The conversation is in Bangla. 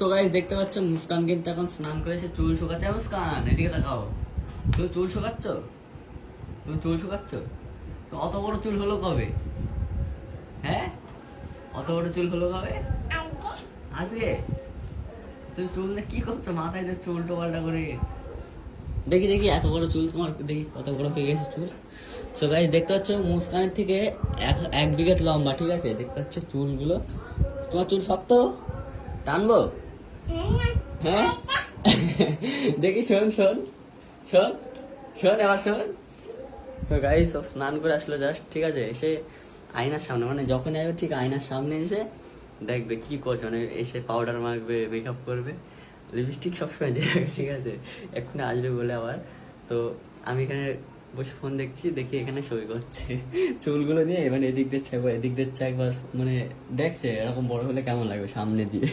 তো গাইস দেখতে পাচ্ছ মুস্কান কিন্তু এখন স্নান করে এসে চুল শুকাচ্ছে। মুস্কান এদিকে তাকাও, তুমি চুল শুকাচ্ছ? তুমি চুল শুকাচ্ছ? তো অত বড় চুল হলো কবে? হ্যাঁ, অত বড় চুল হলো কবে? আজকে? তুমি চুল নিয়ে কি করছো? মাথায় দিয়ে চুল টোপাল্টা করে। দেখি দেখি এত বড় চুল তোমার, দেখি কত বড় হয়ে গেছে চুল। সো গাইস দেখতে পাচ্ছ মুস্কানের থেকে এক বিঘত লম্বা, ঠিক আছে? দেখতে পাচ্ছ চুলগুলো। তোমার চুল শক্ত, টানবো? হ্যাঁ দেখি, শোন শোন শোন শোন, এবার শোন। তো গাইস সব স্নান করে আসলো জাস্ট, ঠিক আছে? এসে আয়নার সামনে, মানে যখন আসবে ঠিক আয়নার সামনে এসে দেখবে কি করছে, মানে এসে পাউডার মাখবে, মেকআপ করবে, লিপস্টিক সবসময় দিয়ে রাখে, ঠিক আছে? এক্ষুনি আসবে বলে আবার। তো আমি এখানে বসে ফোন দেখছি, দেখি এখানে সই করছে চুলগুলো নিয়ে, মানে এদিক দিচ্ছে একবার, এদিক দিচ্ছে একবার, মানে দেখছে এরকম বড় হলে কেমন লাগবে সামনে দিয়ে